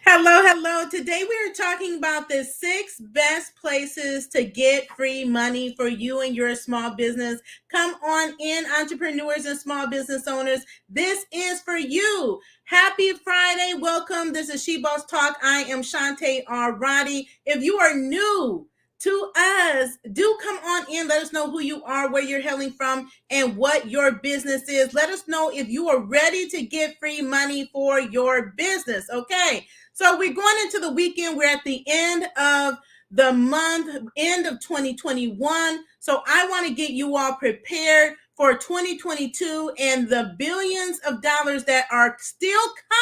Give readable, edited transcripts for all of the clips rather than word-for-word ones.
Hello, hello. Today we are talking about the 6 best places to get free money for you and your small business. Come on in, entrepreneurs and small business owners. This is for you. Happy Friday. Welcome. This is She Boss Talk. I am Shantae R. Roddy. If you are new to us, do come on in. Let us know who you are, where you're hailing from, and what your business is. Let us know if you are ready to get free money for your business. Okay. So we're going into the weekend. We're at the end of the month, end of 2021. So I want to get you all prepared for 2022 and the billions of dollars that are still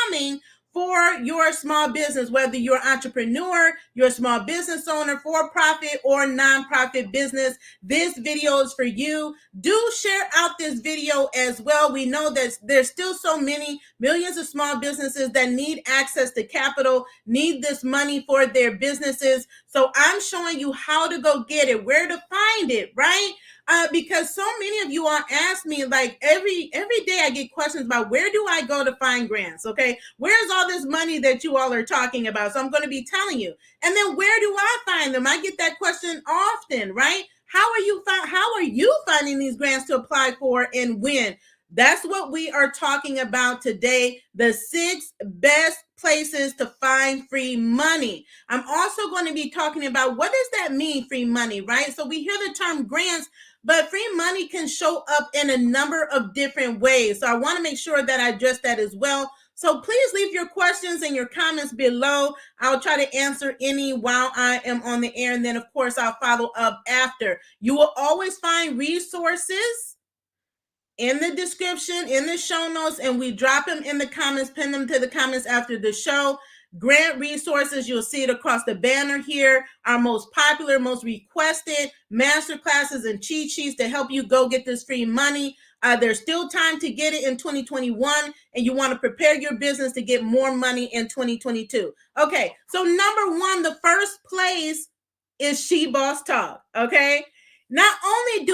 coming for your small business, whether you're an entrepreneur, you're a small business owner, for-profit or nonprofit business. This video is for you. Do share out this video as well. We know that there's still so many millions of small businesses that need access to capital, need this money for their businesses. So I'm showing you how to go get it, where to find it, right? Because so many of you all ask me, like every day I get questions about where do I go to find grants? Okay, where's all this money that you all are talking about? So I'm going to be telling you. And then where do I find them? I get that question often, right? How are you finding these grants to apply for and when? That's what we are talking about today, the 6 best places to find free money. I'm also going to be talking about what does that mean, free money, right? So we hear the term grants, but free money can show up in a number of different ways. So I want to make sure that I address that as well. So please leave your questions and your comments below. I'll try to answer any while I am on the air. And then, of course, I'll follow up after. You will always find resources in the description, in the show notes, and we drop them in the comments, pin them to the comments after the show. Grant resources, you'll see it across the banner here. Our most popular, most requested master classes and cheat sheets to help you go get this free money. There's still time to get it in 2021, and you want to prepare your business to get more money in 2022. Okay, so number one, the first place is She Boss Talk, okay? Not only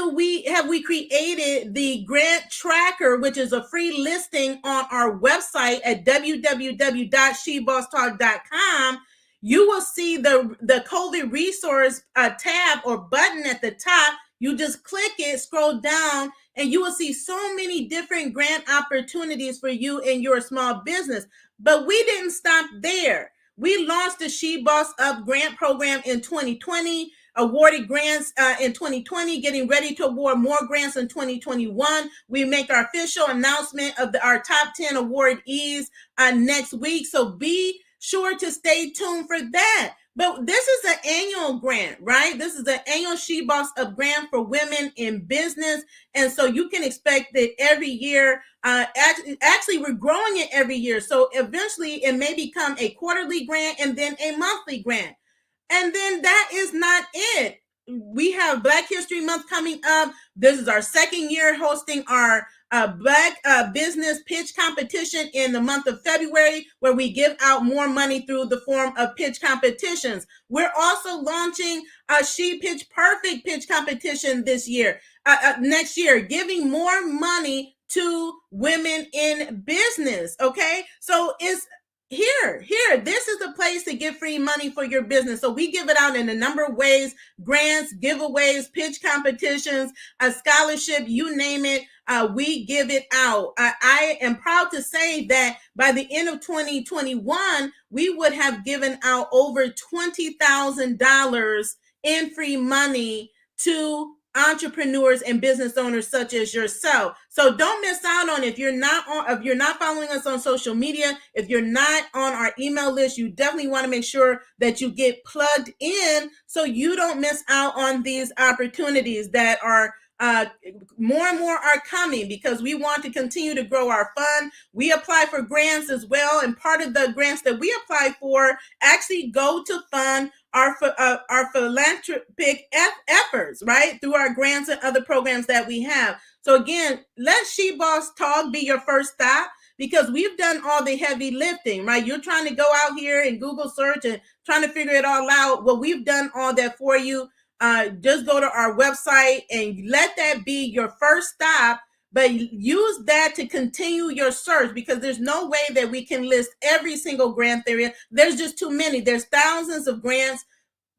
have we created the grant tracker, which is a free listing on our website at www.shebosstalk.com, you will see the COVID resource tab or button at the top. You just click it, scroll down, and you will see so many different grant opportunities for you and your small business. But we didn't stop there. We launched the She Boss Up grant program in 2020. Awarded grants in 2020, getting ready to award more grants in 2021. We make our official announcement of our top 10 awardees next week. So be sure to stay tuned for that. But this is an annual grant, right? This is an annual She Boss Up grant for women in business. And so you can expect that every year, actually we're growing it every year. So eventually it may become a quarterly grant and then a monthly grant. And then that is not it. We have Black History Month coming up. This is our second year hosting our Black business pitch competition in the month of February, where we give out more money through the form of pitch competitions. We're also launching a She Pitch Perfect pitch competition this year, next year, giving more money to women in business. Okay, so it's here, this is the place to get free money for your business. So we give it out in a number of ways: grants, giveaways, pitch competitions, a scholarship, you name it. We give it out. I am proud to say that by the end of 2021, we would have given out over $20,000 in free money to entrepreneurs and business owners such as yourself. So don't miss out on it. If you're not following us on social media, if you're not on our email list, you definitely want to make sure that you get plugged in so you don't miss out on these opportunities that are more and more are coming, because we want to continue to grow our fund. We apply for grants as well, and part of the grants that we apply for actually go to fund our philanthropic efforts, right, through our grants and other programs that we have. So again, let She Boss Talk be your first stop, because we've done all the heavy lifting, right? You're trying to go out here and Google search and trying to figure it all out. Well, we've done all that for you. Just go to our website and let that be your first stop but use that to continue your search, because there's no way that we can list every single grant area. There's just too many. There's thousands of grants,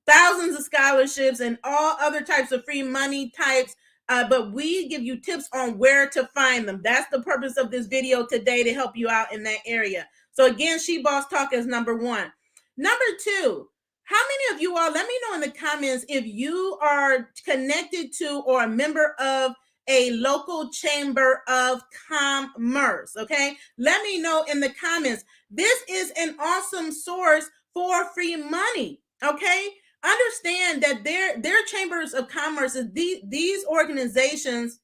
thousands of scholarships, and all other types of free money types. But we give you tips on where to find them. That's the purpose of this video today, to help you out in that area. So again, She Boss Talk is number one. Number two, how many of you all, let me know in the comments if you are connected to or a member of a local chamber of commerce. Okay, let me know in the comments. This is an awesome source for free money. Okay, understand that their chambers of commerce, these organizations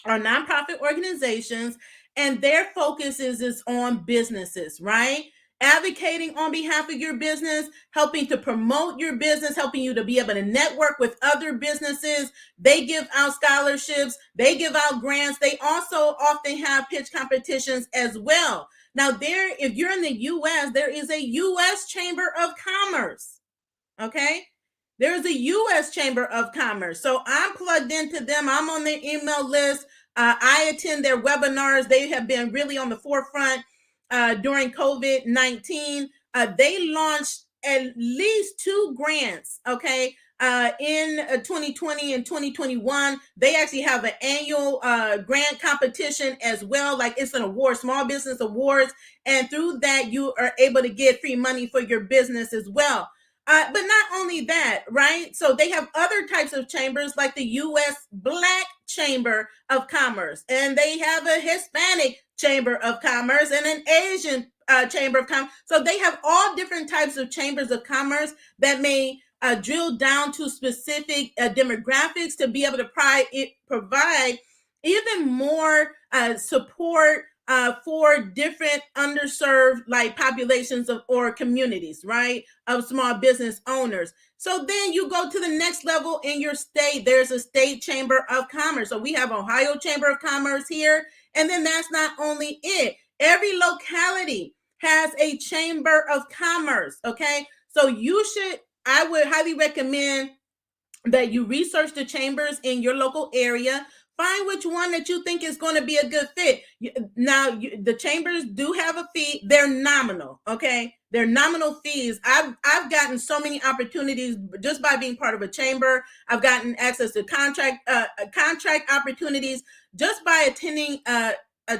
are nonprofit organizations, and their focus is on businesses, right? Advocating on behalf of your business, helping to promote your business, helping you to be able to network with other businesses. They give out scholarships, they give out grants. They also often have pitch competitions as well. Now, if you're in the US, there is a US Chamber of Commerce. Okay, there's a U.S. Chamber of Commerce. So I'm plugged into them. I'm on their email list. I attend their webinars. They have been really on the forefront during COVID-19. They launched at least 2 grants, okay, in 2020 and 2021. They actually have an annual grant competition as well. Like, it's an award, small business awards. And through that, you are able to get free money for your business as well. But not only that, right? So they have other types of chambers, like the U.S. Black Chamber of Commerce, and they have a Hispanic Chamber of Commerce and an Asian Chamber of Commerce. So they have all different types of chambers of commerce that may drill down to specific demographics to be able to provide even more support for different underserved like populations or communities, right, of small business owners. So then you go to the next level in your state. There's a state chamber of commerce. So we have Ohio Chamber of Commerce here. And then that's not only it. Every locality has a chamber of commerce. Okay. So I would highly recommend that you research the chambers in your local area. Find which one that you think is going to be a good fit. Now, the chambers do have a fee. They're nominal, okay? They're nominal fees. I've gotten so many opportunities just by being part of a chamber. I've gotten access to contract opportunities just by attending a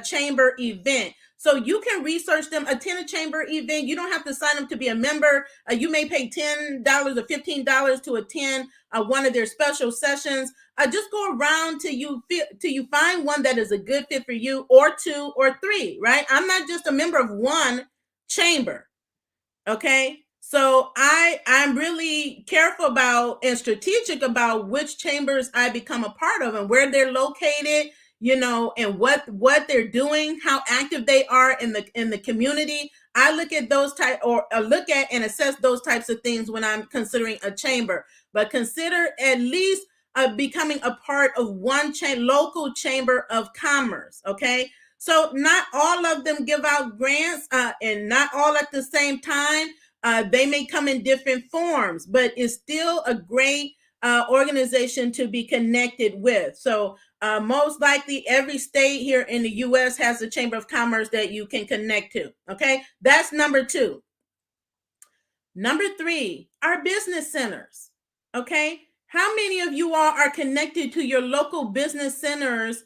chamber event. So you can research them, attend a chamber event. You don't have to sign up to be a member. You may pay $10 or $15 to attend one of their special sessions. Just go around till you find one that is a good fit for you, or 2 or 3, right? I'm not just a member of one chamber, okay? So I'm really careful about and strategic about which chambers I become a part of and where they're located, and what they're doing, how active they are in the community. I look at those look at and assess those types of things when I'm considering a chamber. But consider at least becoming a part of one local chamber of commerce. Okay, so not all of them give out grants, and not all at the same time. They may come in different forms, but it's still a great organization to be connected with. So most likely every state here in the U.S. has a chamber of commerce that you can connect to. Okay, that's number 2. Number 3, our business centers. Okay, how many of you all are connected to your local business centers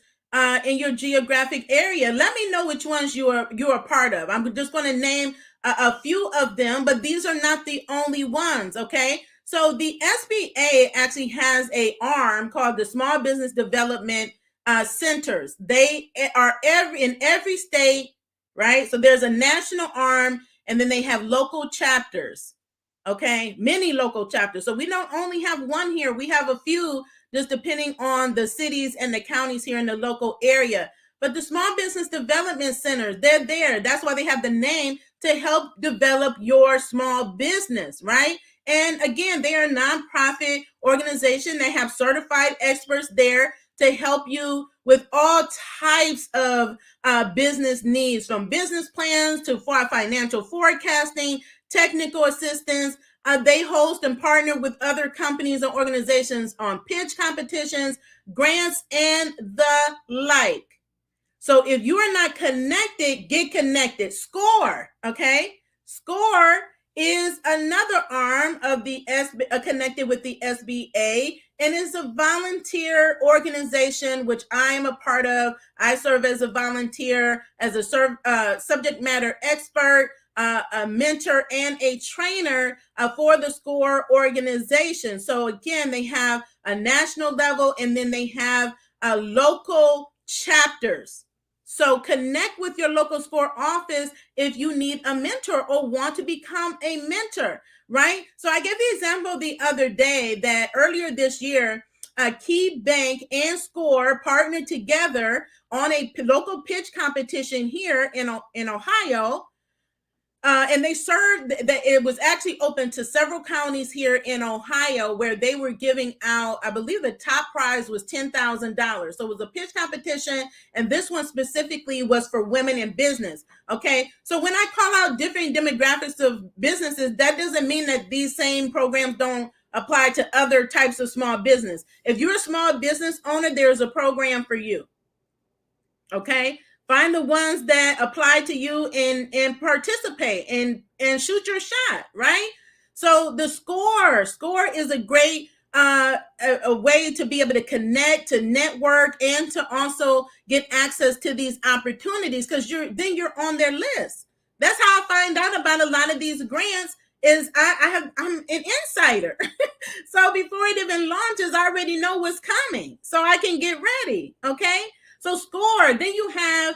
in your geographic area? Let me know which ones you're a part of. I'm just going to name a few of them, but these are not the only ones. Okay, so the SBA actually has an arm called the Small Business Development Centers. They are in every state, right? So there's a national arm, and then they have local chapters. Okay, many local chapters. So we don't only have one here, we have a few, just depending on the cities and the counties here in the local area. But the Small Business Development Centers, they're there. That's why they have the name, to help develop your small business, right? And again, they are a nonprofit organization. They have certified experts there to help you with all types of business needs, from business plans to financial forecasting, technical assistance. They host and partner with other companies and organizations on pitch competitions, grants, and the like. So if you are not connected, get connected. SCORE, okay? SCORE is another arm of the connected with the SBA, and is a volunteer organization which I am a part of. I serve as a volunteer, as a subject matter expert, a mentor, and a trainer for the SCORE organization. So again, they have a national level, and then they have local chapters. So connect with your local SCORE office if you need a mentor or want to become a mentor, right? So I gave the example the other day that earlier this year, Key Bank and SCORE partnered together on a local pitch competition here in Ohio. And they served that it was actually open to several counties here in Ohio, where they were giving out, I believe the top prize was $10,000. So it was a pitch competition, and this one specifically was for women in business. Okay, so when I call out different demographics of businesses, that doesn't mean that these same programs don't apply to other types of small business. If you're a small business owner, there's a program for you. Okay, find the ones that apply to you and participate and shoot your shot, right? So the score is a great a way to be able to connect, to network, and to also get access to these opportunities, because you're on their list. That's how I find out about a lot of these grants. Is I'm an insider. So before it even launches, I already know what's coming, so I can get ready. Okay, so SCORE. Then you have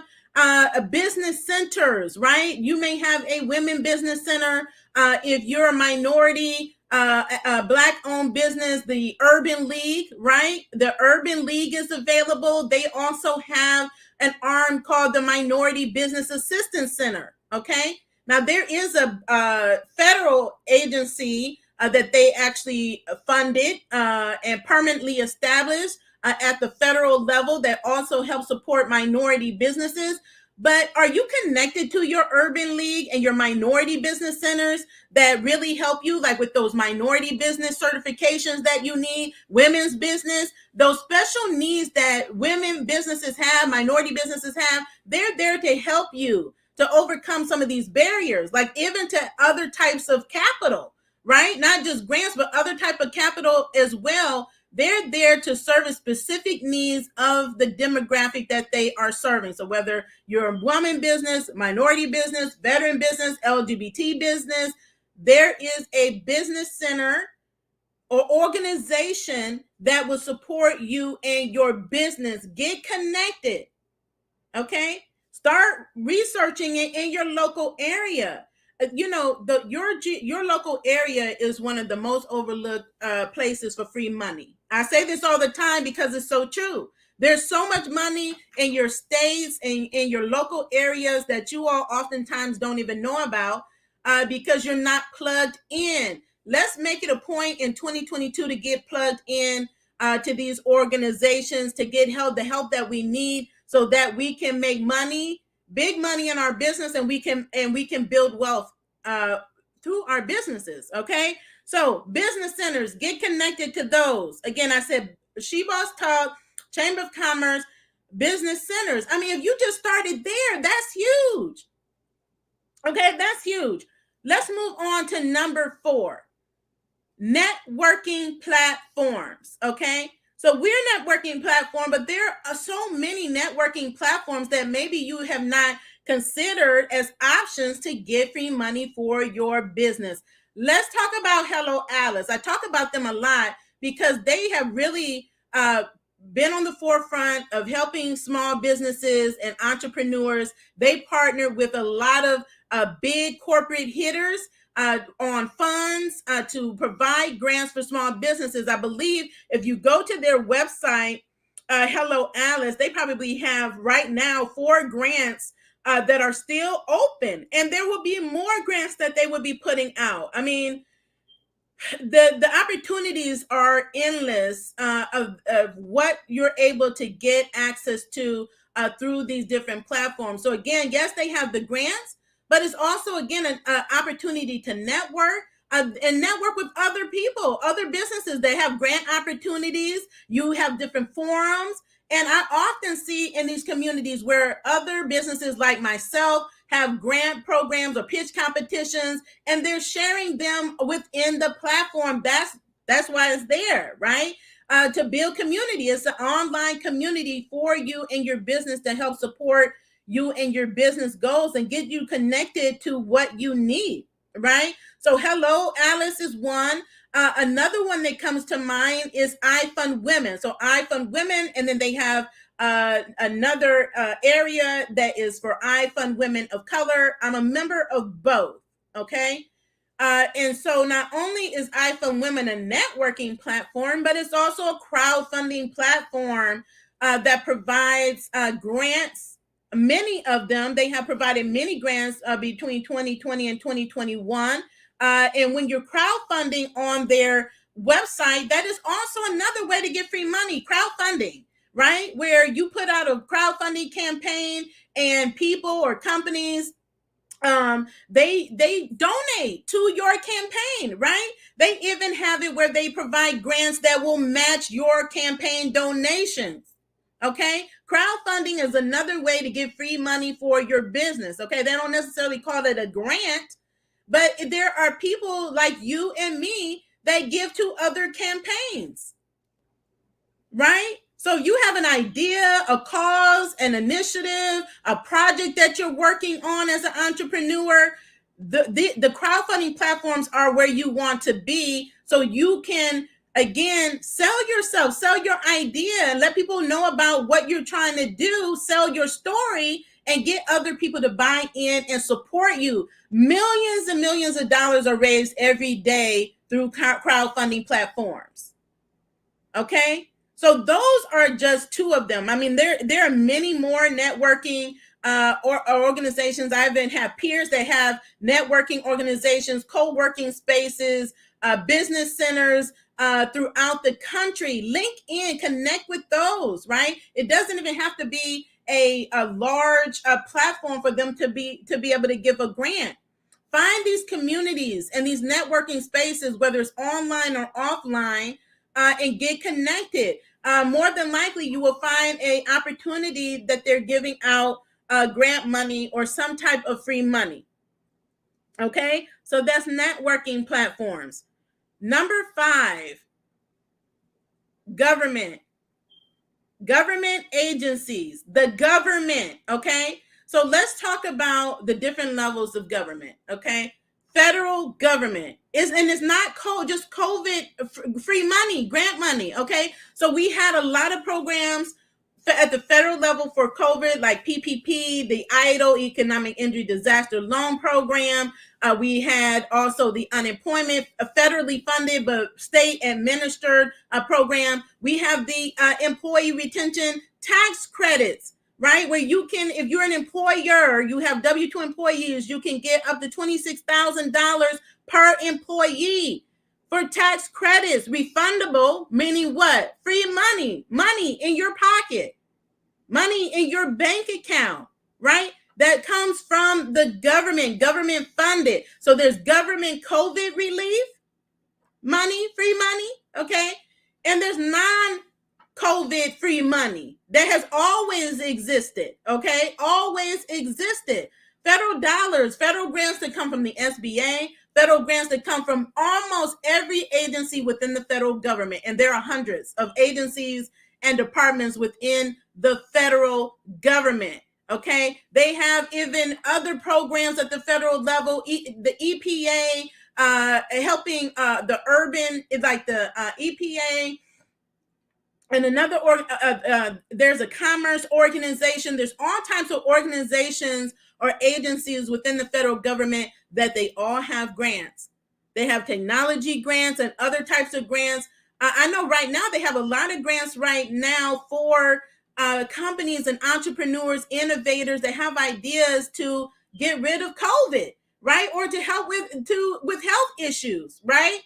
business centers, right? You may have a women business center. If you're a minority, Black-owned business, the Urban League, right? The Urban League is available. They also have an arm called the Minority Business Assistance Center. Okay. Now there is a federal agency that they actually funded and permanently established at the federal level that also helps support minority businesses. But are you connected to your Urban League and your minority business centers that really help you, like with those minority business certifications that you need, women's business, those special needs that women businesses have, minority businesses have? They're there to help you to overcome some of these barriers, like even to other types of capital, right? Not just grants, but other type of capital as well. They're there to service specific needs of the demographic that they are serving. So whether you're a woman business, minority business, veteran business, LGBT business, there is a business center or organization that will support you and your business. Get connected. Okay, start researching it in your local area. You know, your local area is one of the most overlooked places for free money. I say this all the time because it's so true. There's so much money in your states and in your local areas that you all oftentimes don't even know about because you're not plugged in. Let's make it a point in 2022 to get plugged in to these organizations, to get the help that we need, so that we can make money, big money in our business, and we can build wealth through our businesses. Okay, so business centers, get connected to those. Again, I said She-Boss Talk, Chamber of Commerce, business centers. I mean, if you just started there, that's huge. Okay, that's huge. Let's move on to number 4. Networking platforms. Okay, so we're a networking platform, but there are so many networking platforms that maybe you have not considered as options to get free money for your business. Let's talk about Hello Alice. I talk about them a lot because they have really been on the forefront of helping small businesses and entrepreneurs. They partner with a lot of big corporate hitters on funds to provide grants for small businesses. I believe if you go to their website, Hello Alice, they probably have right now 4 grants that are still open, and there will be more grants that they will be putting out. I mean, the opportunities are endless of what you're able to get access to through these different platforms. So again, yes, they have the grants, but it's also, again, an opportunity to network and network with other people, other businesses that have grant opportunities. You have different forums, And I often see in these communities where other businesses like myself have grant programs or pitch competitions, and they're sharing them within the platform. That's why it's there, right? To build community. It's an online community for you and your business to help support you and your business goals and get you connected to what you need, right? So, Hello Alice is one. Another one that comes to mind is I Fund Women. So, I Fund Women, and then they have another area that is for I Fund Women of Color. I'm a member of both, okay? And so not only is I Fund Women a networking platform, but it's also a crowdfunding platform that provides grants. Many of them, they have provided many grants between 2020 and 2021. And when you're crowdfunding on their website, that is also another way to get free money, crowdfunding, right? Where you put out a crowdfunding campaign and people or companies they donate to your campaign, right? They even have it where they provide grants that will match your campaign donations. Okay, crowdfunding is another way to get free money for your business. Okay, they don't necessarily call it a grant, but there are people like you and me that give to other campaigns, right? So you have an idea, a cause, an initiative, a project that you're working on as an entrepreneur. The crowdfunding platforms are where you want to be, so you can again sell yourself, sell your idea, and let people know about what you're trying to do, sell your story, and get other people to buy in and support you. Millions and millions of dollars are raised every day through crowdfunding platforms. Okay, so those are just two of them. I mean, there are many more networking or organizations. I even have peers that have networking organizations, co-working spaces, business centers throughout the country. Link in, connect with those, right? It doesn't even have to be a large platform for them to be able to give a grant. Find these communities and these networking spaces, whether it's online or offline, and get connected. More than likely, you will find an opportunity that they're giving out grant money or some type of free money. Okay, so that's networking platforms. Number 5, government agencies, the government. Okay, so let's talk about the different levels of government. Okay, federal government is, and it's not just COVID free money, grant money. Okay, so we had a lot of programs at the federal level for COVID, like PPP, the EIDL, Economic Injury Disaster Loan Program. We had also the unemployment, federally funded but state administered program. We have the employee retention tax credits, right? Where you can, if you're an employer, you have W-2 employees, you can get up to $26,000 per employee for tax credits, refundable, meaning what? Free money, money in your pocket, money in your bank account, right? That comes from the government funded. So there's government COVID relief money, free money, okay? And there's non-COVID free money that has always existed, okay? Always existed. Federal dollars, federal grants that come from the SBA, federal grants that come from almost every agency within the federal government. And there are hundreds of agencies and departments within the federal government. Okay, they have even other programs at the federal level, the EPA, helping the urban, like the EPA, and another there's a commerce organization. There's all types of organizations or agencies within the federal government that they all have grants. They have technology grants and other types of grants. I know right now they have a lot of grants right now for companies and entrepreneurs, innovators that have ideas to get rid of COVID, right? Or to help with health issues, right?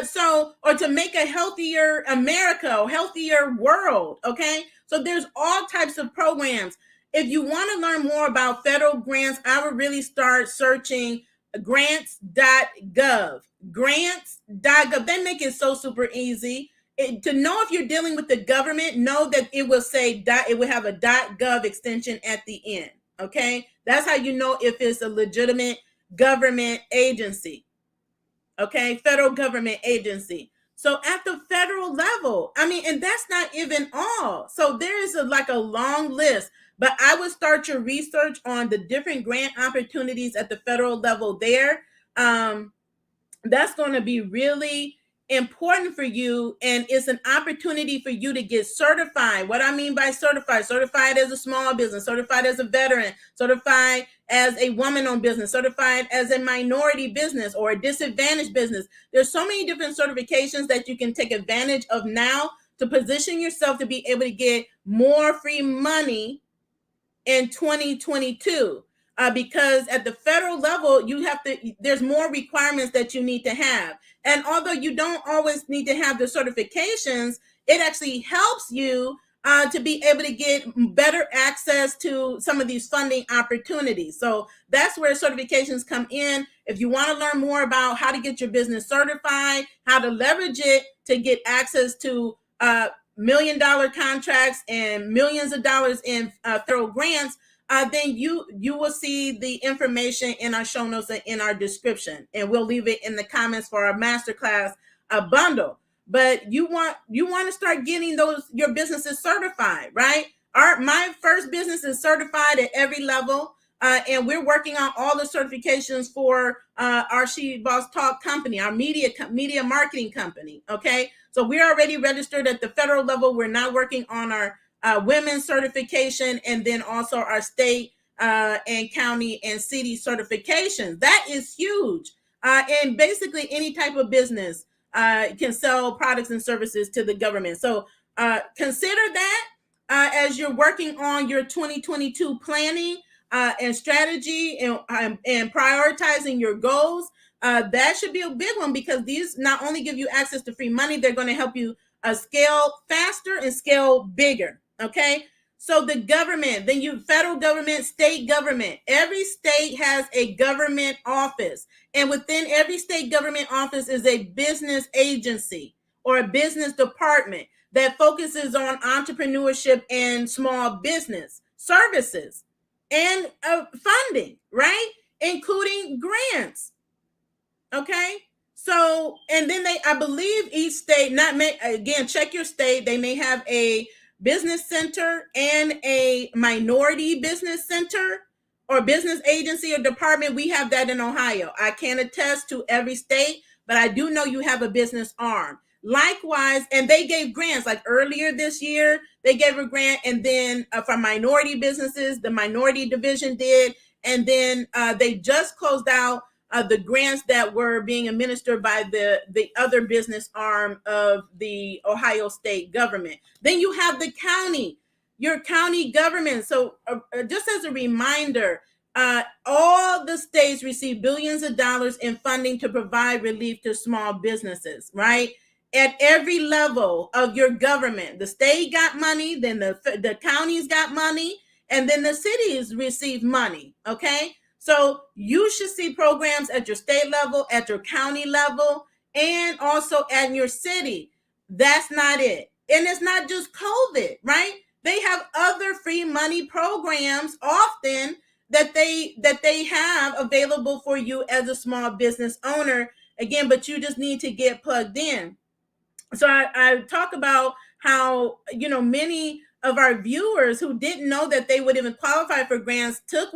So, or to make a healthier America, or healthier world. Okay, so there's all types of programs. If you want to learn more about federal grants, I would really start searching grants.gov. Grants.gov. They make it so super easy. to know if you're dealing with the government, know that it will say it will have a .gov extension at the end. Okay, that's how you know if it's a legitimate government agency. Okay, federal government agency. So at the federal level, I mean, and that's not even all. So there is like a long list, but I would start your research on the different grant opportunities at the federal level there. That's going to be really important for you, and it's an opportunity for you to get certified. What I mean by certified as a small business, certified as a veteran, certified as a woman-owned business, certified as a minority business or a disadvantaged business. There's so many different certifications that you can take advantage of now to position yourself to be able to get more free money in 2022. Because at the federal level, there's more requirements that you need to have. And although you don't always need to have the certifications, it actually helps you to be able to get better access to some of these funding opportunities. So that's where certifications come in. If you want to learn more about how to get your business certified, how to leverage it to get access to $1 million contracts and millions of dollars in federal grants, then you will see the information in our show notes and in our description, and we'll leave it in the comments for our masterclass bundle. But you want to start getting your businesses certified, right? My first business is certified at every level. And we're working on all the certifications for our She Boss Talk company, our media marketing company. Okay, so we're already registered at the federal level. We're now working on our women's certification, and then also our state and county and city certifications. That is huge. And basically, any type of business can sell products and services to the government. So consider that as you're working on your 2022 planning and strategy and prioritizing your goals. That should be a big one, because these not only give you access to free money, they're going to help you scale faster and scale bigger. Okay. So the government, then you federal government, state government, every state has a government office. And within every state government office is a business agency or a business department that focuses on entrepreneurship and small business services and funding, right? Including grants. Okay. So, and then I believe each state, again, check your state. They may have a business center and a minority business center or business agency or department. We have that in Ohio. I can't attest to every state, but I do know you have a business arm. Likewise, and they gave grants like earlier this year, they gave a grant, and then for minority businesses, the minority division did. And then they just closed out the grants that were being administered by the other business arm of the Ohio state government. Then you have the county, your county government. So just as a reminder, all the states receive billions of dollars in funding to provide relief to small businesses, right? At every level of your government, the state got money, then the counties got money, and then the cities receive money. Okay. So you should see programs at your state level, at your county level, and also at your city. That's not it. And it's not just COVID, right? They have other free money programs often that they have available for you as a small business owner. Again, but you just need to get plugged in. So I talk about how, many of our viewers who didn't know that they would even qualify for grants took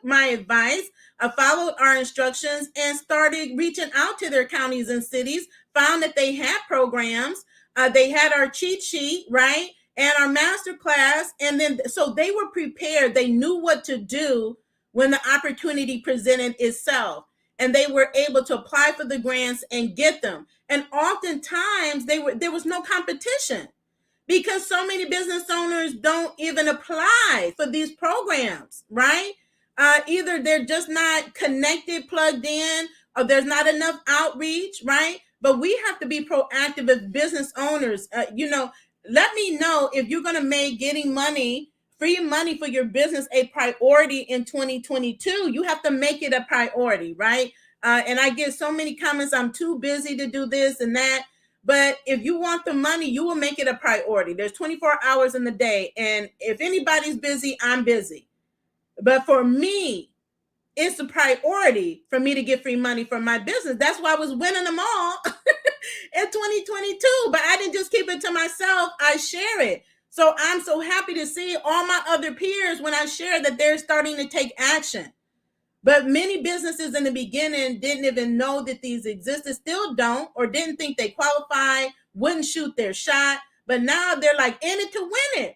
my advice, followed our instructions, and started reaching out to their counties and cities, found that they had programs. They had our cheat sheet, right? And our master class. And then, so they were prepared. They knew what to do when the opportunity presented itself. And they were able to apply for the grants and get them. And oftentimes there was no competition, because so many business owners don't even apply for these programs, right? Either they're just not connected, plugged in, or there's not enough outreach, right? But we have to be proactive as business owners. Let me know if you're going to make getting free money for your business a priority in 2022. You have to make it a priority, right? And I get so many comments, I'm too busy to do this and that. But if you want the money, you will make it a priority. There's 24 hours in the day. And if anybody's busy, I'm busy. But for me, it's a priority for me to get free money from my business. That's why I was winning them all in 2022. But I didn't just keep it to myself. I share it. So I'm so happy to see all my other peers when I share that they're starting to take action. But many businesses in the beginning didn't even know that these existed, still don't, or didn't think they qualified, wouldn't shoot their shot. But now they're like in it to win it.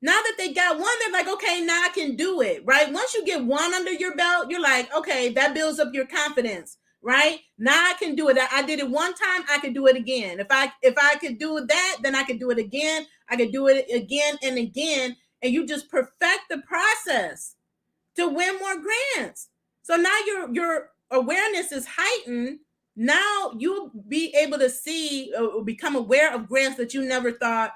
Now that they got one, they're like, okay, now I can do it, right? Once you get one under your belt, you're like, okay, that builds up your confidence, right? Now I can do it. I did it one time, I could do it again. If I could do that, then I could do it again. I could do it again and again. And you just perfect the process to win more grants. So now your awareness is heightened. Now you'll be able to see or become aware of grants that you never thought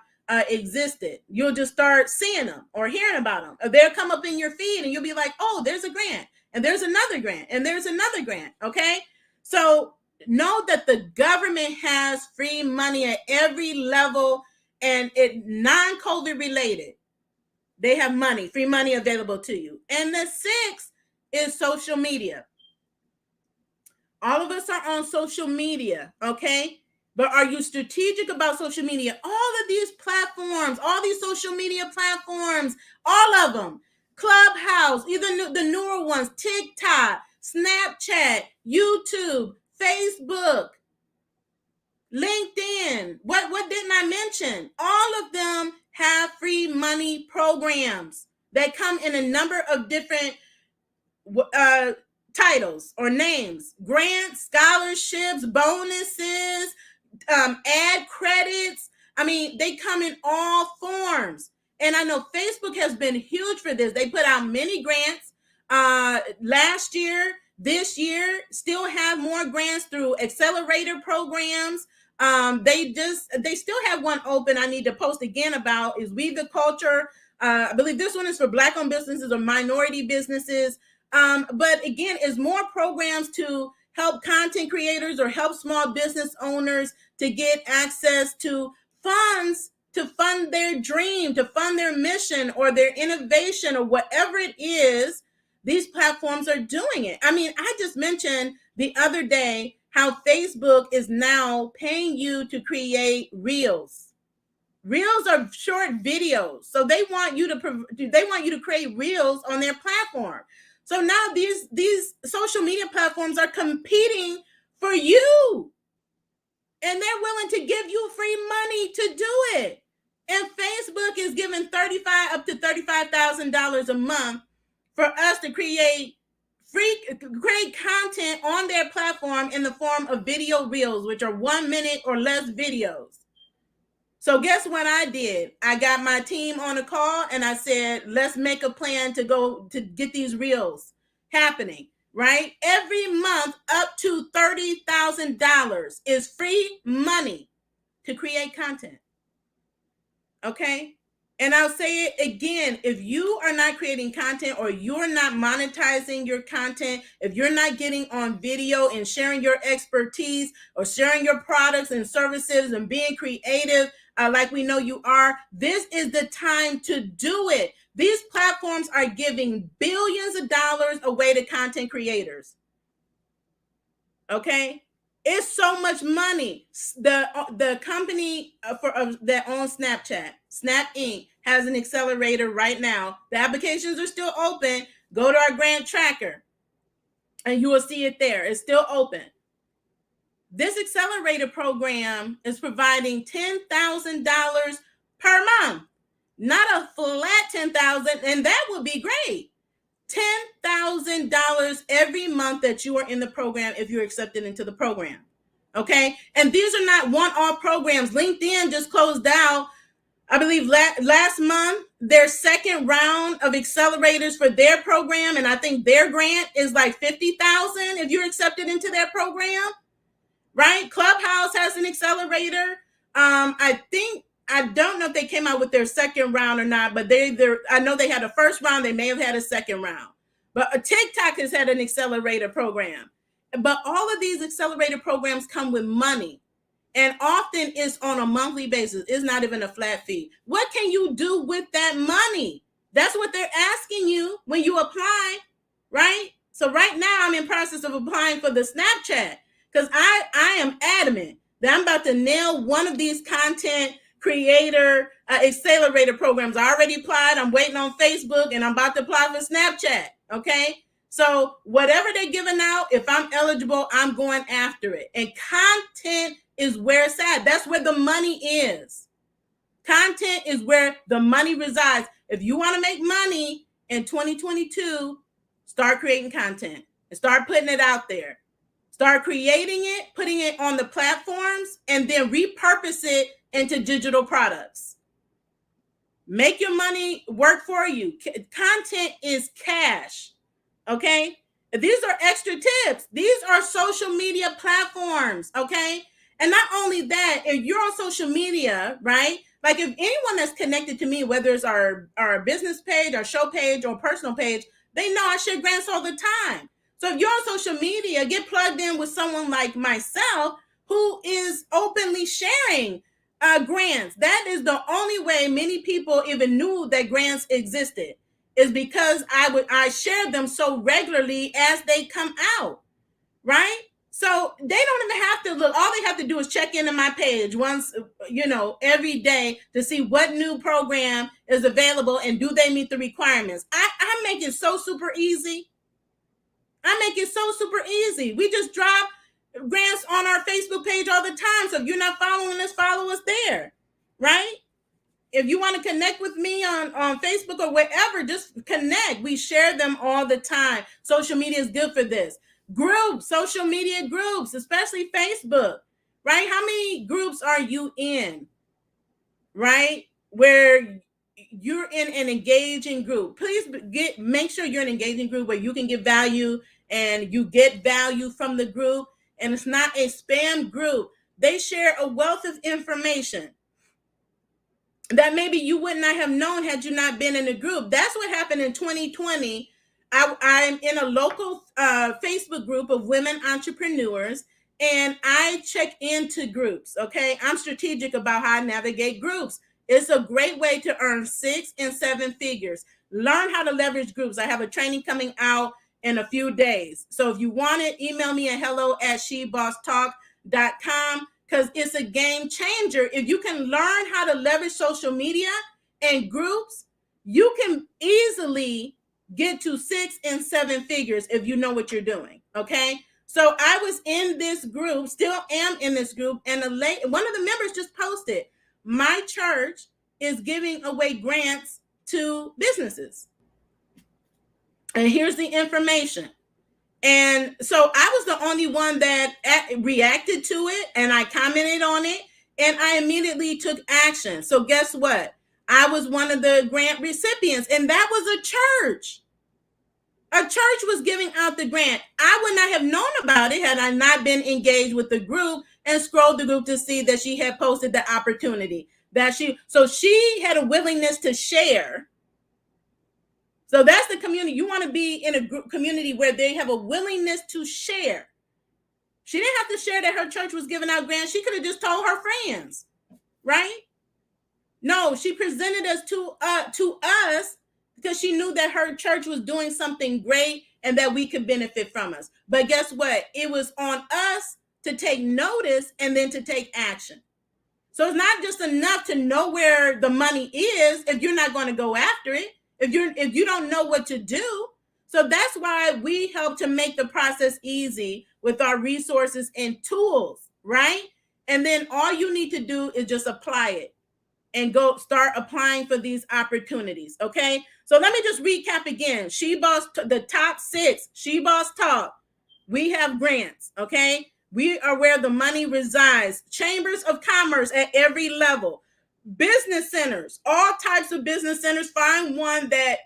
existed. You'll just start seeing them or hearing about them. Or they'll come up in your feed and you'll be like, oh, there's a grant and there's another grant and there's another grant. Okay. So know that the government has free money at every level, and it non-COVID related. They have money, free money available to you. And the sixth is social media. All of us are on social media, okay? But are you strategic about social media? All of these platforms, all these social media platforms, all of them, Clubhouse, even the newer ones, TikTok, Snapchat, YouTube, Facebook, LinkedIn. What didn't I mention? All of them have free money programs that come in a number of different titles or names: grants, scholarships, bonuses, ad credits. I mean, they come in all forms. And I know Facebook has been huge for this. They put out many grants last year, this year, still have more grants through accelerator programs. They still have one open I need to post again about, is Weave the Culture. I believe this one is for Black-owned businesses or minority businesses. But again, it's more programs to help content creators or help small business owners to get access to funds to fund their dream, to fund their mission or their innovation or whatever it is. These platforms are doing it. I mean, I just mentioned the other day how Facebook is now paying you to create reels. Reels are short videos, so they want you to create reels on their platform. So now these social media platforms are competing for you, and they're willing to give you free money to do it. And Facebook is giving up to $35,000 a month for us to create content on their platform in the form of video reels, which are 1 minute or less videos. So guess what I did? I got my team on a call and I said, let's make a plan to go to get these reels happening, right? Every month, up to $30,000 is free money to create content. Okay? And I'll say it again, if you are not creating content or you're not monetizing your content, if you're not getting on video and sharing your expertise or sharing your products and services and being creative like we know you are, this is the time to do it. These platforms are giving billions of dollars away to content creators. Okay? It's so much money. The company that owns Snapchat, Snap Inc., has an accelerator right now. The applications are still open. Go to our grant tracker and you will see it there. It's still open. This accelerator program is providing $10,000 per month, not a flat $10,000, and that would be great. $10,000 every month that you are in the program if you're accepted into the program. Okay. And these are not one-off programs. LinkedIn just closed out, I believe last month, their second round of accelerators for their program. And I think their grant is like $50,000 if you're accepted into their program, right? Clubhouse has an accelerator. I don't know if they came out with their second round or not, but I know they had a first round. They may have had a second round. But TikTok has had an accelerator program. But all of these accelerator programs come with money. And often it's on a monthly basis. It's not even a flat fee. What can you do with that money? That's what they're asking you when you apply, right? So right now I'm in process of applying for the Snapchat because I am adamant that I'm about to nail one of these content creator accelerator programs. I already applied. I'm waiting on Facebook and I'm about to apply for Snapchat. Okay. So whatever they're giving out, if I'm eligible, I'm going after it. And content is where it's at. That's where the money is. Content is where the money resides. If you want to make money in 2022, start creating content and start putting it out there. Start creating it, putting it on the platforms, and then repurpose it into digital products. Make your money work for you. Content is cash. Okay? These are extra tips. These are social media platforms. Okay? And not only that, if you're on social media, right? Like if anyone that's connected to me, whether it's our business page, our show page, or personal page, they know I share grants all the time. So if you're on social media, get plugged in with someone like myself who is openly sharing grants. That is the only way many people even knew that grants existed, is because I share them so regularly as they come out, right? So they don't even have to look. All they have to do is check into my page once, every day to see what new program is available and do they meet the requirements. I make it so super easy. We just drop grants on our Facebook page all the time. So if you're not following us, follow us there, right? If you want to connect with me on Facebook or wherever, just connect. We share them all the time. Social media is good for this. Groups, social media groups, especially Facebook, right? How many groups are you in, right? Where you're in an engaging group. Please make sure you're in an engaging group where you can get value and you get value from the group. And it's not a spam group. They share a wealth of information that maybe you would not have known had you not been in a group. That's what happened in 2020. I'm in a local Facebook group of women entrepreneurs, and I check into groups, okay? I'm strategic about how I navigate groups. It's a great way to earn 6 and 7 figures. Learn how to leverage groups. I have a training coming out in a few days. So if you want it, email me at hello@shebosstalk.com. Because it's a game changer. If you can learn how to leverage social media and groups, you can easily get to 6 and 7 figures if you know what you're doing. Okay. So I was in this group, still am in this group, and one of the members just posted, my church is giving away grants to businesses. And here's the information. And so I was the only one that reacted to it, and I commented on it, and I immediately took action. So guess what? I was one of the grant recipients, and that was a church. A church was giving out the grant. I would not have known about it had I not been engaged with the group and scrolled the group to see that she had posted the opportunity. So she had a willingness to share. So that's the community. You want to be in a community where they have a willingness to share. She didn't have to share that her church was giving out grants. She could have just told her friends, right? No, she presented us to us because she knew that her church was doing something great and that we could benefit from us. But guess what? It was on us to take notice and then to take action. So it's not just enough to know where the money is if you're not going to go after it. If you don't know what to do. So that's why we help to make the process easy with our resources and tools, right? And then all you need to do is just apply it and go start applying for these opportunities, okay? So let me just recap again. The top 6, SheBoss Talk, we have grants, okay? We are where the money resides. Chambers of commerce at every level. Business centers, all types of business centers. Find one that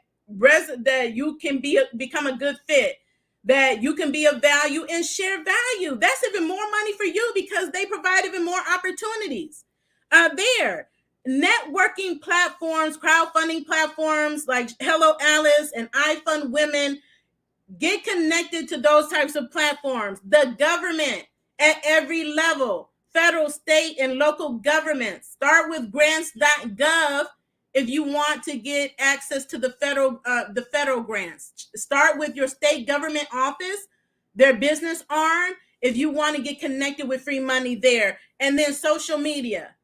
you can become a good fit, that you can be of value and share value. That's even more money for you because they provide even more opportunities. There, networking platforms, crowdfunding platforms like Hello Alice and iFund Women. Get connected to those types of platforms. The government at every level. federal, state, and local governments. Start with grants.gov if you want to get access to the federal grants. Start with your state government office, their business arm, if you want to get connected with free money there. And then social media.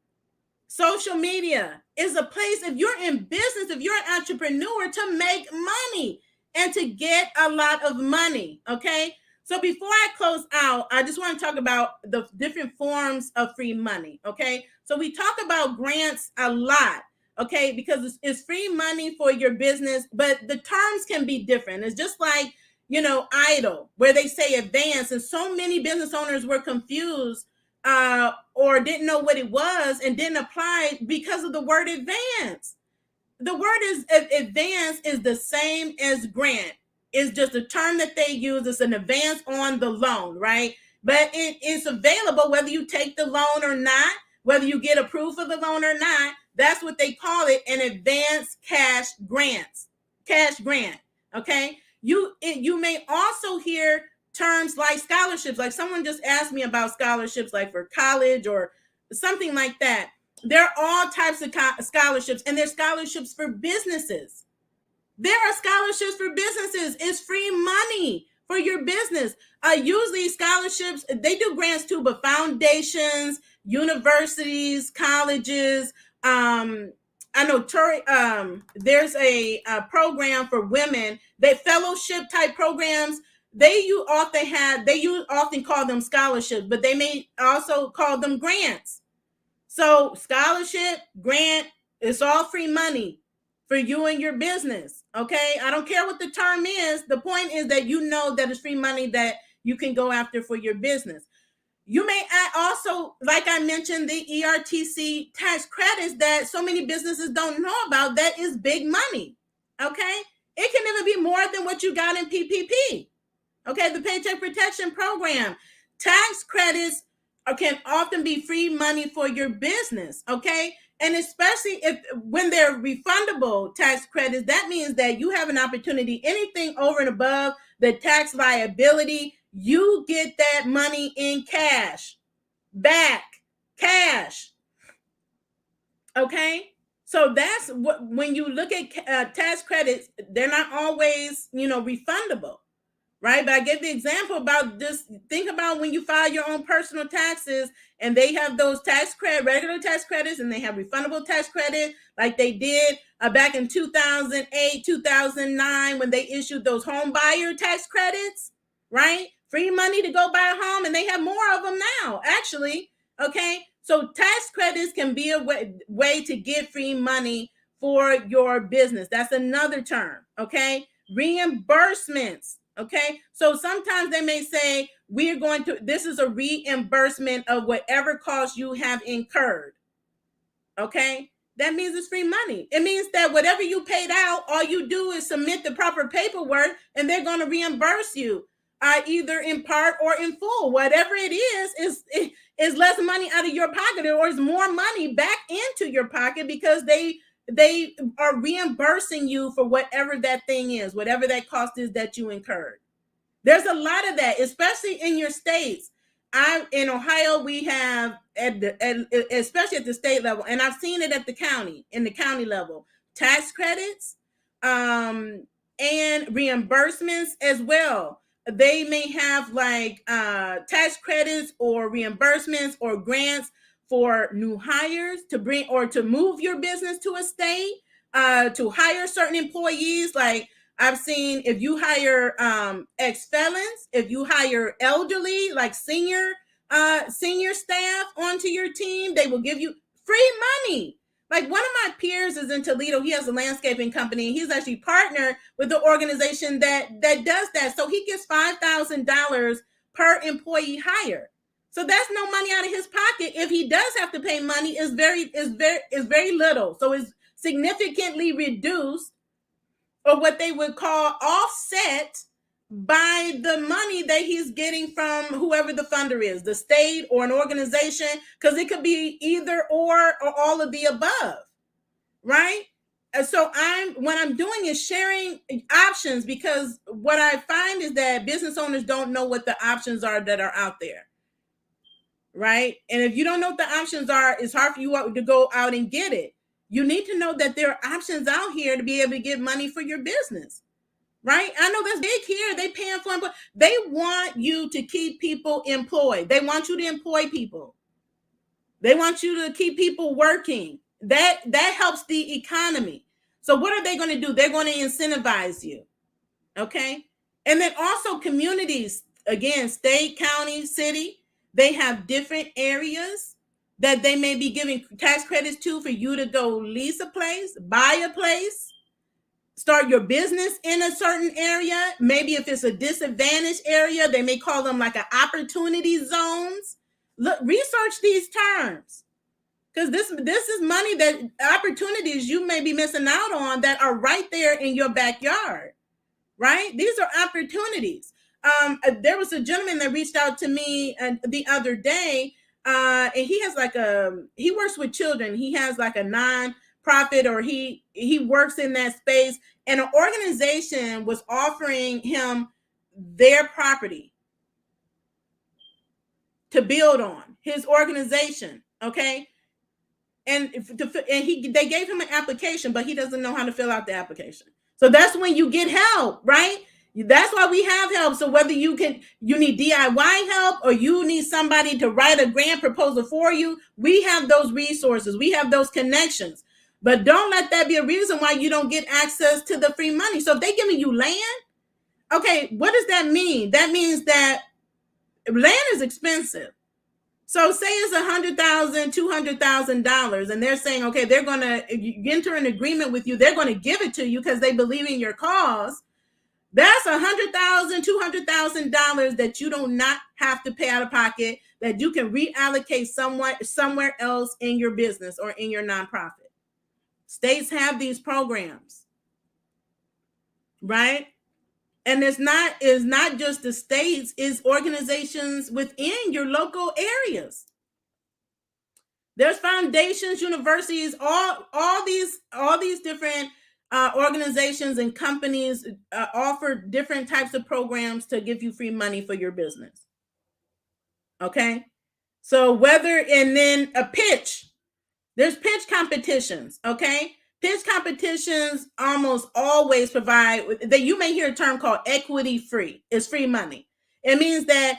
Social media is a place, if you're in business, if you're an entrepreneur, to make money and to get a lot of money. Okay. So before I close out, I just want to talk about the different forms of free money. Okay. So we talk about grants a lot. Okay. Because it's free money for your business, but the terms can be different. It's just like, idle, where they say advance. And so many business owners were confused or didn't know what it was and didn't apply because of the word advance. The word is advance is the same as grant. It's just a term that they use. It's an advance on the loan, right? But it is available whether you take the loan or not, whether you get approved for the loan or not. That's what they call it, an advance cash grant. Okay. You may also hear terms like scholarships. Like someone just asked me about scholarships, like for college or something like that. There are all types of scholarships, and there's scholarships for businesses. There are scholarships for businesses. It's free money for your business. Usually scholarships, they do grants too, but foundations, universities, colleges, I know there's a program for women, they fellowship type programs. They often call them scholarships, but they may also call them grants. So scholarship, grant, it's all free money for you and your business. Okay. I don't care what the term is. The point is that you know that it's free money that you can go after for your business. You may also, like I mentioned, the ERTC tax credits that so many businesses don't know about. That is big money. Okay. It can even be more than what you got in PPP. Okay. The Paycheck Protection Program. Tax credits can often be free money for your business. Okay. And especially when they're refundable tax credits, that means that you have an opportunity, anything over and above the tax liability, you get that money in cash, back, cash. Okay. So that's what, when you look at tax credits, they're not always, refundable. Right. But I gave the example about just think about when you file your own personal taxes and they have those regular tax credits, and they have refundable tax credit like they did back in 2008, 2009, when they issued those home buyer tax credits, right? Free money to go buy a home. And they have more of them now, actually. Okay. So tax credits can be a way to get free money for your business. That's another term. Okay. Reimbursements. Okay. So sometimes they may say, this is a reimbursement of whatever costs you have incurred. Okay. That means it's free money. It means that whatever you paid out, all you do is submit the proper paperwork and they're going to reimburse you either in part or in full. Whatever it is less money out of your pocket, or is more money back into your pocket, because they are reimbursing you for whatever that thing is, whatever that cost is that you incurred. There's a lot of that, especially in your states. In Ohio, we have especially at the state level, and I've seen it at the county level, tax credits, and reimbursements as well. They may have like tax credits or reimbursements or grants for new hires to bring or to move your business to a state, to hire certain employees. Like I've seen, if you hire ex-felons, if you hire elderly, like senior staff onto your team, they will give you free money. Like one of my peers is in Toledo. He has a landscaping company. He's actually partnered with the organization that does that. So he gets $5,000 per employee hire. So that's no money out of his pocket. If he does have to pay money, is very little. So it's significantly reduced, or what they would call offset, by the money that he's getting from whoever the funder is, the state or an organization, because it could be either or all of the above, right? And so what I'm doing is sharing options, because what I find is that business owners don't know what the options are that are out there, right? And if you don't know what the options are, it's hard for you to go out and get it. You need to know that there are options out here to be able to get money for your business, right? I know that's big here. They paying for employees. They want you to keep people employed. They want you to employ people. They want you to keep people working. That helps the economy. So what are they going to do? They're going to incentivize you. Okay. And then also communities, again, state, county, city, they have different areas that they may be giving tax credits to for you to go lease a place, buy a place, start your business in a certain area. Maybe if it's a disadvantaged area, they may call them like an opportunity zones. Look, research these terms, because this is money, that opportunities you may be missing out on that are right there in your backyard, right? These are opportunities. There was a gentleman that reached out to me the other day, and he has he works with children. He has like a non-profit, or he works in that space, and an organization was offering him their property to build on, his organization, okay? And they gave him an application, but he doesn't know how to fill out the application. So that's when you get help, right? That's why we have help. So whether you need DIY help, or you need somebody to write a grant proposal for you, we have those resources. We have those connections. But don't let that be a reason why you don't get access to the free money. So if they're giving you land, okay, what does that mean? That means that land is expensive. So say it's $100,000, $200,000, and they're saying, okay, they're going to enter an agreement with you. They're going to give it to you because they believe in your cause. That's $100,000, $200,000 that you do not have to pay out of pocket, that you can reallocate somewhere else in your business or in your nonprofit. States have these programs, right? And it's not just the states, it's organizations within your local areas. There's foundations, universities, all these different organizations and companies offer different types of programs to give you free money for your business. Okay, so and then a pitch. There's pitch competitions. Okay, pitch competitions almost always provide that. You may hear a term called equity free. It's free money. It means that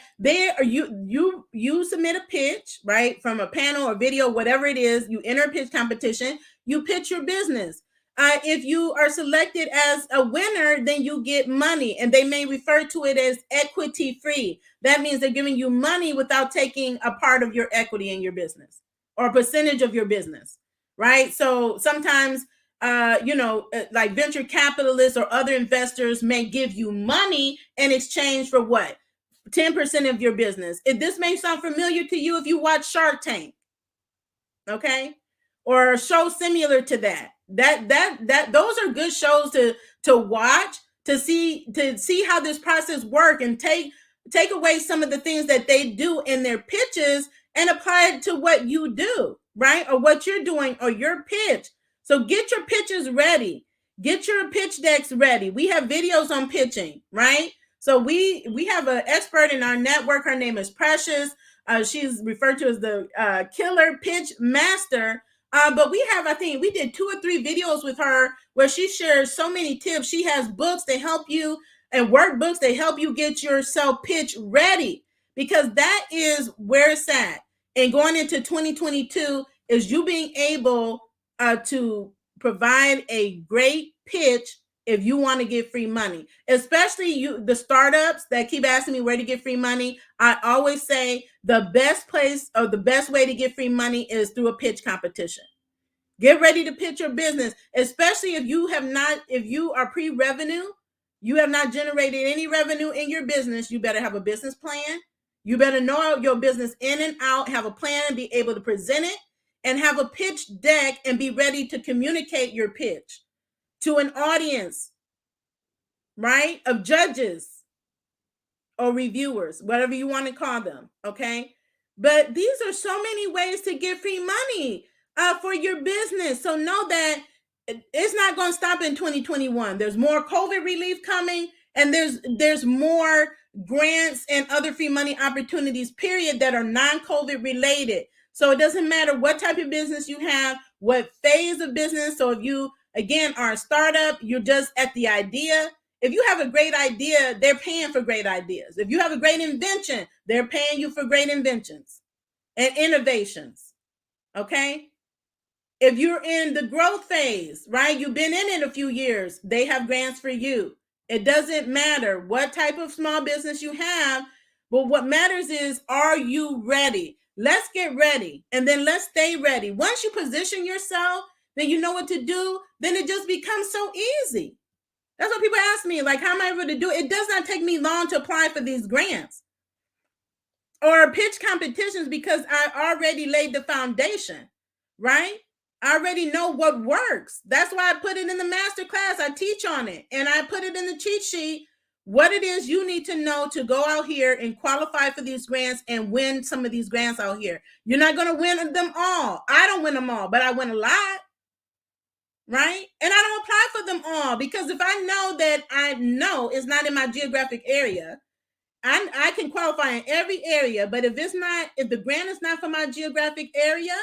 you submit a pitch, right, from a panel or video, whatever it is. You enter a pitch competition. You pitch your business. If you are selected as a winner, then you get money, and they may refer to it as equity free. That means they're giving you money without taking a part of your equity in your business or a percentage of your business, right? So sometimes, like venture capitalists or other investors may give you money in exchange for what? 10% of your business. If this may sound familiar to you if you watch Shark Tank, okay, or a show similar to that. Those are good shows to watch, to see how this process works, and take away some of the things that they do in their pitches and apply it to what you do, right? Or what you're doing, or your pitch. So get your pitches ready. Get your pitch decks ready. We have videos on pitching, right? So we have an expert in our network. Her name is Precious. She's referred to as the killer pitch master. But I think we did 2 or 3 videos with her where she shares so many tips. She has books that help you, and workbooks that help you get yourself pitch ready, because that is where it's at. And going into 2022 is you being able to provide a great pitch if you want to get free money, especially the startups that keep asking me where to get free money. I always say the best place, or the best way to get free money, is through a pitch competition. Get ready to pitch your business, especially if you are pre-revenue, you have not generated any revenue in your business. You better have a business plan. You better know your business in and out, have a plan, and be able to present it, and have a pitch deck, and be ready to communicate your pitch to an audience, right, of judges or reviewers, whatever you want to call them, okay? But these are so many ways to get free money for your business. So know that it's not going to stop in 2021. There's more COVID relief coming, and there's more grants and other free money opportunities, period, that are non-COVID related. So it doesn't matter what type of business you have, what phase of business. So if you, again, are a startup, you're just at the idea. If you have a great idea, they're paying for great ideas. If you have a great invention, they're paying you for great inventions and innovations. Okay? If you're in the growth phase, right? You've been in it a few years, they have grants for you. It doesn't matter what type of small business you have, but what matters is, are you ready? Let's get ready, and then let's stay ready. Once you position yourself, then you know what to do, then it just becomes so easy. That's what people ask me, like, how am I able to do it? It does not take me long to apply for these grants or pitch competitions because I already laid the foundation, right? I already know what works. That's why I put it in the master class. I teach on it, and I put it in the cheat sheet, what it is you need to know to go out here and qualify for these grants and win some of these grants out here. You're not going to win them all. I don't win them all, but I win a lot, right? And I don't apply for them all because if I know that I know it's not in my geographic area, I can qualify in every area, but if the grant is not for my geographic area,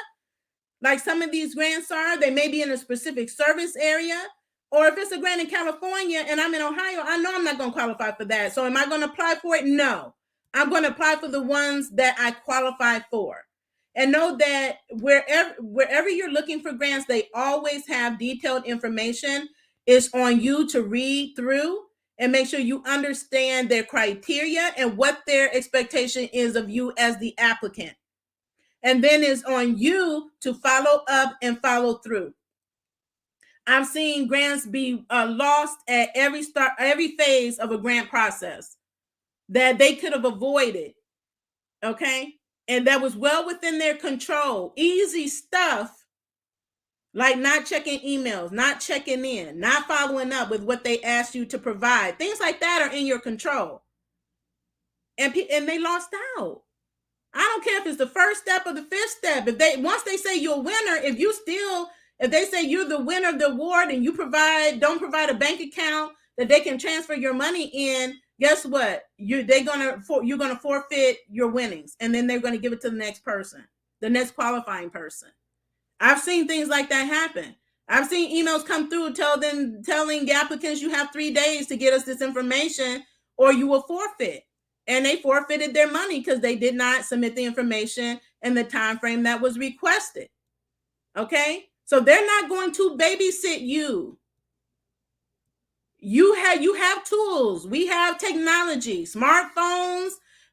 like some of these grants are, they may be in a specific service area, or if it's a grant in California and I'm in Ohio, I know I'm not going to qualify for that. So am I going to apply for it? No. I'm going to apply for the ones that I qualify for. And know that wherever you're looking for grants, they always have detailed information. It's on you to read through and make sure you understand their criteria and what their expectation is of you as the applicant. And then it's on you to follow up and follow through. I've seen grants be lost at every phase of a grant process that they could have avoided. Okay. And that was well within their control. Easy stuff like not checking emails, not checking in, not following up with what they asked you to provide. Things like that are in your control. And they lost out. I don't care if it's the first step or the fifth step. Once they say you're a winner, if they say you're the winner of the award and you don't provide a bank account that they can transfer your money in, guess what? You're gonna forfeit your winnings, and then they're gonna give it to the next person, the next qualifying person. I've seen things like that happen. I've seen emails come through telling the applicants you have 3 days to get us this information or you will forfeit. And they forfeited their money because they did not submit the information in the time frame that was requested. Okay? So they're not going to babysit you. You have tools. We have technology, smartphones,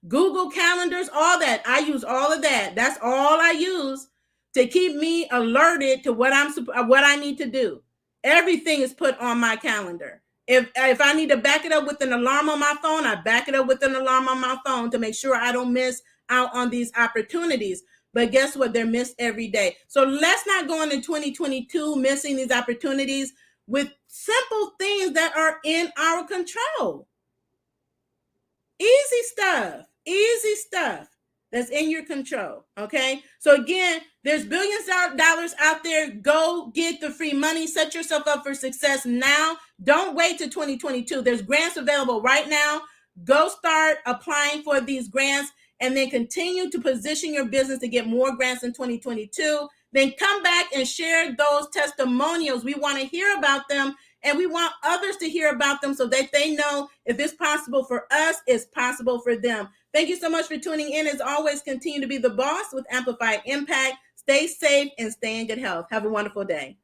Google calendars, all that. I use all of that. That's all I use to keep me alerted to what I need to do. Everything is put on my calendar. If I need to back it up with an alarm on my phone, I back it up with an alarm on my phone to make sure I don't miss out on these opportunities. But guess what? They're missed every day. So let's not go into 2022 missing these opportunities with simple things that are in our control. Easy stuff that's in your control. Okay. So again, there's billions of dollars out there. Go get the free money. Set yourself up for success now. Don't wait till 2022. There's grants available right now. Go start applying for these grants and then continue to position your business to get more grants in 2022. Then come back and share those testimonials. We want to hear about them, and we want others to hear about them so that they know if it's possible for us, it's possible for them. Thank you so much for tuning in. As always, continue to be the boss with Amplified Impact. Stay safe and stay in good health. Have a wonderful day.